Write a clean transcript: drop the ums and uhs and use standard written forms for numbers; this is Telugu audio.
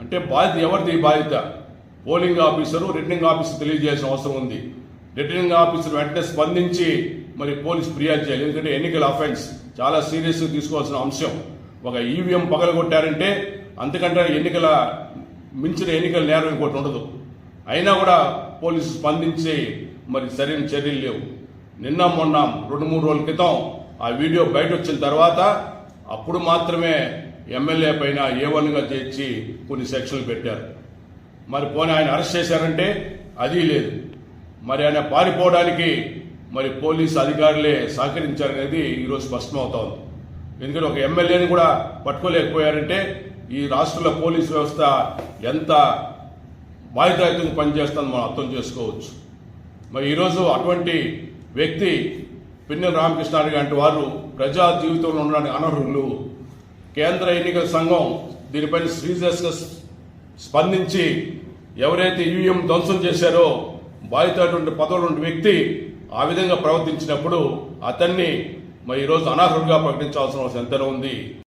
అంటే బాధ్యత ఎవరిది? బాధ్యత పోలింగ్ ఆఫీసరు, రిటర్నింగ్ ఆఫీసర్ తెలియజేయాల్సిన అవసరం ఉంది. రిటర్నింగ్ ఆఫీసర్ వెంటనే స్పందించి మరి పోలీసు ఫిర్యాదు చేయాలి. ఎందుకంటే ఎన్నికల అఫెన్స్ చాలా సీరియస్గా తీసుకోవాల్సిన అంశం. ఒక ఈవీఎం పగలగొట్టారంటే అంతకంటే మించిన ఎన్నికల నేరం ఇంకోటి ఉండదు. అయినా కూడా పోలీసు స్పందించి మరి సరైన చర్యలు లేవు. నిన్న మొన్న 2-3 రోజుల క్రితం ఆ వీడియో బయట వచ్చిన తర్వాత అప్పుడు మాత్రమే ఎమ్మెల్యే పైన A1గా చేర్చి కొన్ని సెక్షన్లు పెట్టారు. మరి పోనీ ఆయన అరెస్ట్ చేశారంటే అది లేదు. మరి ఆయన పారిపోవడానికి మరి పోలీసు అధికారులే సహకరించారనేది ఈరోజు స్పష్టమవుతోంది. ఎందుకంటే ఒక ఎమ్మెల్యేని కూడా పట్టుకోలేకపోయారంటే ఈ రాష్ట్రంలో పోలీసు వ్యవస్థ ఎంత బాధ్యతాయుతంగా పనిచేస్తుందో మనం అర్థం చేసుకోవచ్చు. మరి ఈరోజు అటువంటి వ్యక్తి పిన్నెల రామకృష్ణారెడ్డి లాంటి వారు ప్రజా జీవితంలో ఉండడానికి అనర్హులు. కేంద్ర ఎన్నికల సంఘం దీనిపైన సీరియస్గా స్పందించి ఎవరైతే ఈవీఎం ధ్వంసం చేశారో బాధితున్నటువంటి పదవులు ఉన్న వ్యక్తి ఆ విధంగా ప్రవర్తించినప్పుడు అతన్ని మరి ఈరోజు అనర్హులుగా ప్రకటించాల్సిన అవసరం ఎంతైనా ఉంది.